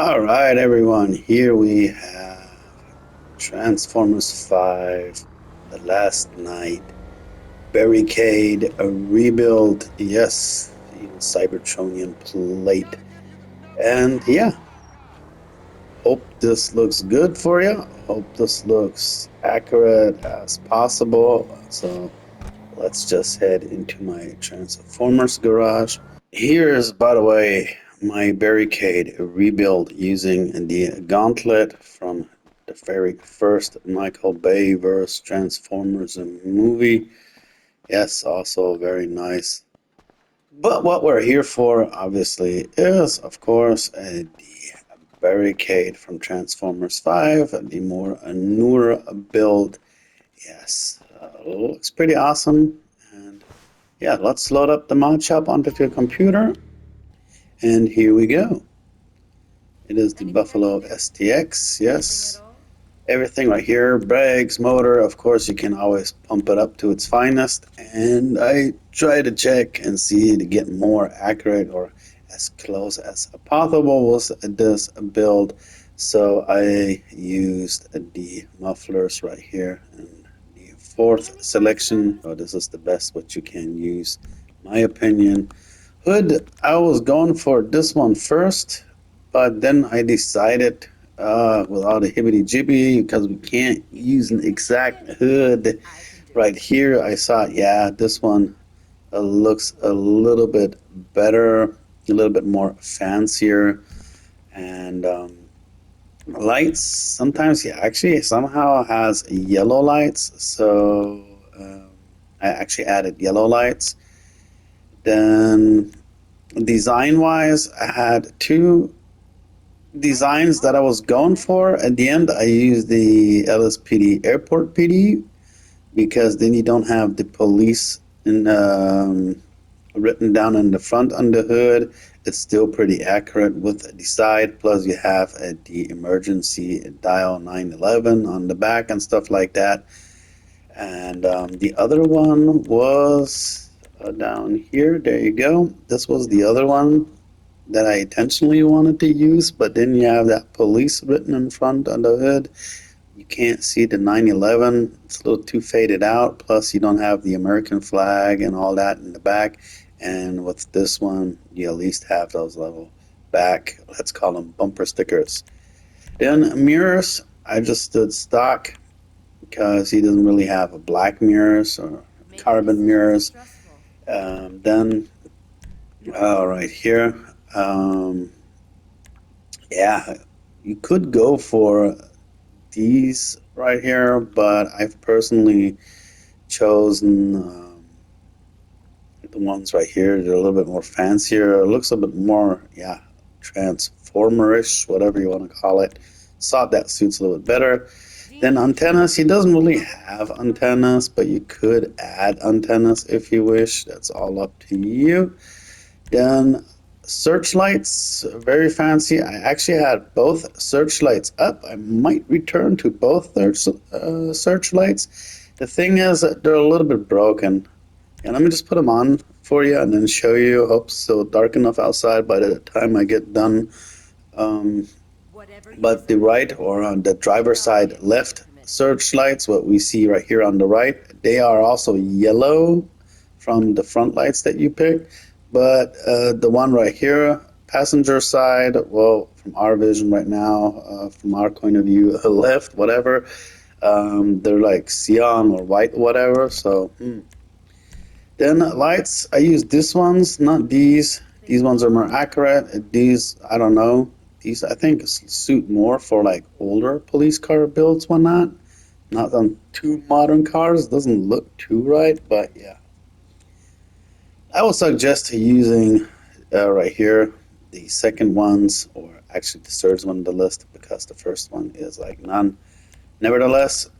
All right, everyone. Here we have Transformers 5, The Last Night, Barricade, a rebuild. Yes, even Cybertronian plate. And yeah, hope this looks good for you. Hope this looks accurate as possible. So let's just head into my Transformers garage. Here's, by the way, my Barricade rebuild using the gauntlet from the very first Michael Bay vs. Transformers movie. Yes, also very nice. But what we're here for, obviously, is, of course, the Barricade from Transformers 5, the more newer build. Yes, looks pretty awesome. And yeah, let's load up the mod shop onto the computer. And here we go. It is the Buffalo STX, yes. Everything right here, brakes, motor, of course you can always pump it up to its finest. And I try to check and see to get more accurate or as close as possible with this build. So I used the mufflers right here in the fourth selection. So this is the best what you can use, my opinion. Hood, I was going for this one first, but then I decided with all the hibbity jibby because we can't use an exact hood right here. I thought, yeah, this one looks a little bit better, a little bit more fancier, and lights. Sometimes, yeah, actually somehow has yellow lights, so I actually added yellow lights. Then design wise, I had two designs that I was going for. At the end, I used the LSPD Airport PD because then you don't have the police written down in the front on the hood. It's still pretty accurate with the side. Plus, you have the emergency dial 911 on the back and stuff like that. And the other one was down here. There you go. This was the other one that I intentionally wanted to use, but then you have that police written in front on the hood. You can't see the 911. It's a little too faded out. Plus, you don't have the American flag and all that in the back. And with this one, you at least have those little back, let's call them bumper stickers. Then mirrors, I just did stock because he doesn't really have a black mirrors or carbon mirrors. Then right here, um, yeah, you could go for these right here, but I've personally chosen the ones right here. They're a little bit more fancier. It looks a bit more, yeah, transformerish, whatever you want to call it. Thought that suits a little bit better. Then antennas, he doesn't really have antennas, but you could add antennas if you wish. That's all up to you. Then searchlights, very fancy. I actually had both searchlights up. I might return to both searchlights. The thing is that they're a little bit broken. And let me just put them on for you and then show you. Hope so dark enough outside by the time I get done. Um, but the right or on the driver's side left searchlights, what we see right here on the right, they are also yellow from the front lights that you picked. But the one right here, passenger side, well, from our vision right now, from our point of view, left, whatever, they're like cyan or white, whatever. So, then lights, I use these ones, not these. These ones are more accurate. These, I don't know. These, I think, suit more for like older police car builds, whatnot. Not on too modern cars. Doesn't look too right, but yeah. I would suggest using right here the second ones, or actually the third one on the list, because the first one is like none. Nevertheless,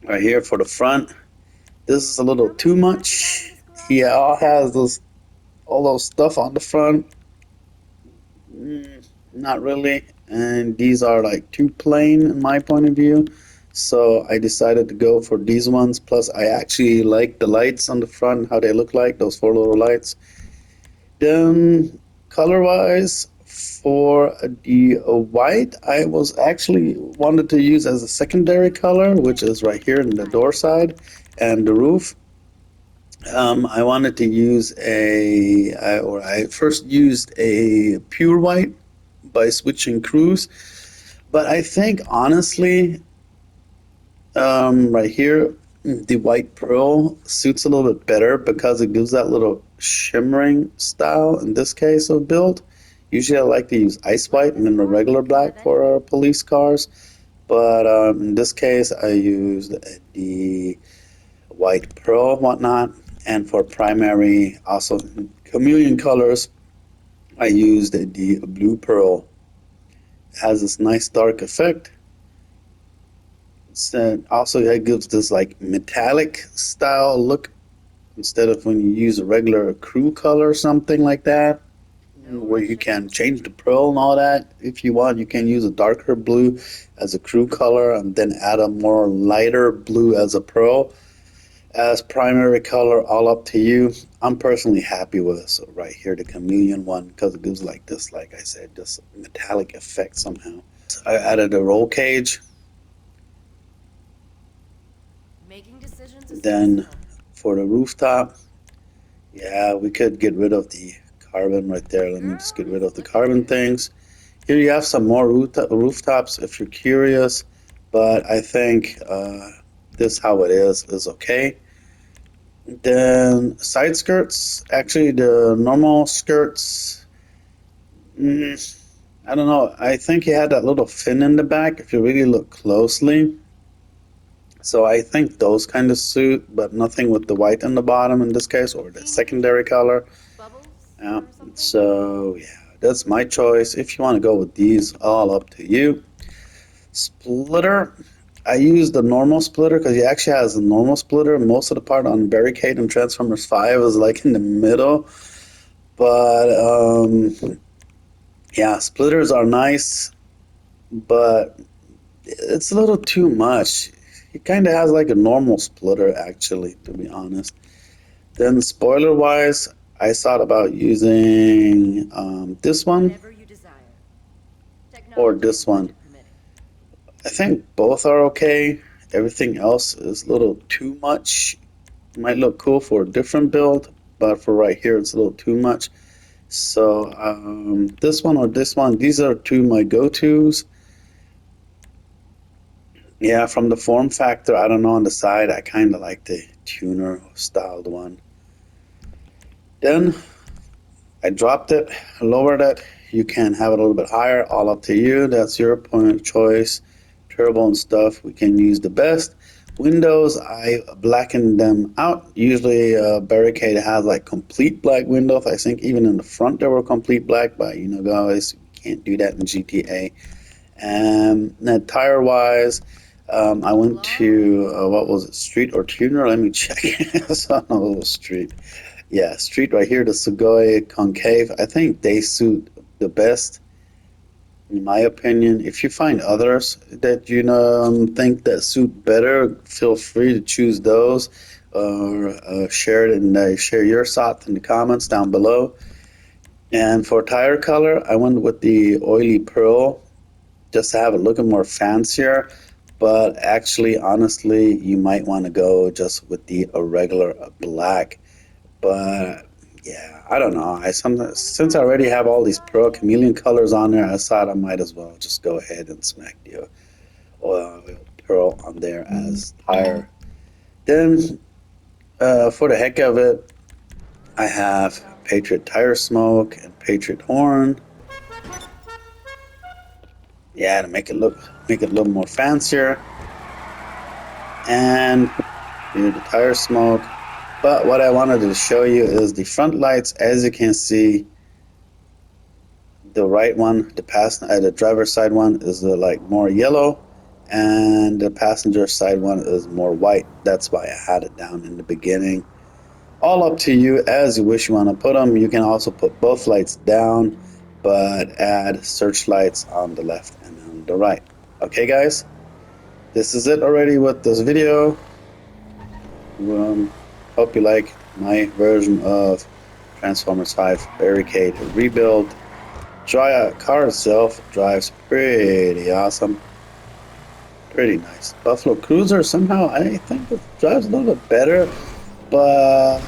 right here for the front, this is a little too much. He all has all those stuff on the front. Not really. And these are like too plain in my point of view. So I decided to go for these ones. Plus, I actually like the lights on the front, how they look like, those four little lights. Then, color wise, For the white, I was actually wanted to use as a secondary color, which is right here in the door side and the roof. I wanted to use I first used a pure white by switching crews, but I think honestly, right here, the white pearl suits a little bit better because it gives that little shimmering style in this case of build. Usually I like to use ice white and then the regular black for our police cars, but in this case I used the white pearl whatnot, and for primary also chameleon colors I used the blue pearl. It has this nice dark effect. Also it gives this like metallic style look instead of when you use a regular crew color or something like that, where you can change the pearl and all that. If you want, you can use a darker blue as a crew color and then add a more lighter blue as a pearl as primary color. All up to you. I'm personally happy with it. So right here, the chameleon one, because it gives like this, like I said, this metallic effect somehow. So I added a roll cage. Then for the rooftop, yeah, we could get rid of the carbon right there. Let me just get rid of the carbon things. Here you have some more rooftops if you're curious, but I think this how it is okay. Then side skirts, actually the normal skirts, I don't know. I think he had that little fin in the back if you really look closely. So I think those kind of suit, but nothing with the white in the bottom in this case, or the secondary color. Yeah. So yeah, that's my choice. If you want to go with these, all up to you. Splitter. I use the normal splitter because he actually has a normal splitter. Most of the part on Barricade and Transformers 5 is like in the middle. But yeah, splitters are nice, but it's a little too much. He kind of has like a normal splitter, actually, to be honest. Then, spoiler wise, I thought about using this one or this one. I think both are okay. Everything else is a little too much. Might look cool for a different build, but for right here, it's a little too much. So, this one or this one, these are two of my go-tos. Yeah, from the form factor, I don't know, on the side, I kind of like the tuner styled one. Then I dropped it, lowered it. You can have it a little bit higher, all up to you. That's your point of choice. Turbo and stuff, we can use the best. Windows, I blackened them out. Usually, Barricade has like complete black windows. I think even in the front they were complete black, but you know, guys, you can't do that in GTA. And then tire wise, I went to what was it, Street or Tuner? Let me check. It's on a little street. Yeah, Street right here, the Sugoi Concave. I think they suit the best, in my opinion. If you find others that you think that suit better, feel free to choose those or share it and share your thoughts in the comments down below. And for tire color, I went with the oily pearl just to have it looking more fancier. But actually, honestly, you might want to go just with the irregular black. But yeah, I don't know. Since I already have all these pearl chameleon colors on there, I thought I might as well just go ahead and smack the pearl on there as tire. Then, for the heck of it, I have Patriot Tire Smoke and Patriot Horn. Yeah, to make it a little more fancier. And here the tire smoke. But what I wanted to show you is the front lights. As you can see, the right one, the driver's side one is like more yellow, and the passenger side one is more white. That's why I had it down in the beginning. All up to you as you wish you want to put them. You can also put both lights down, but add searchlights on the left and on the right. Okay, guys, this is it already with this video. Hope you like my version of Transformers 5 Barricade Rebuild. car itself drives pretty awesome. Pretty nice. Buffalo Cruiser somehow I think it drives a little bit better, but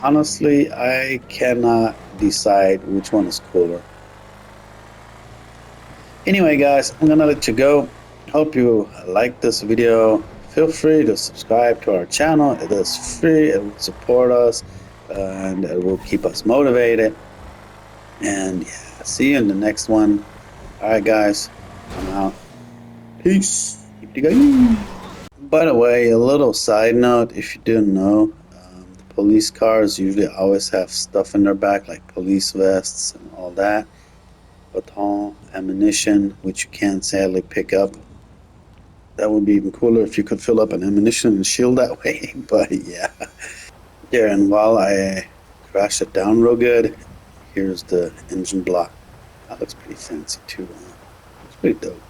honestly I cannot decide which one is cooler. Anyway guys, I'm gonna let you go. Hope you like this video. Feel free to subscribe to our channel. It is free, it will support us, and it will keep us motivated. And yeah, see you in the next one. Alright guys, I'm out. Peace. By the way, a little side note, if you didn't know, the police cars usually always have stuff in their back like police vests and all that. Baton, ammunition, which you can't sadly pick up. That would be even cooler if you could fill up an ammunition and shield that way, but yeah. Yeah, and while I crash it down real good, here's the engine block. That looks pretty fancy too. It's pretty dope.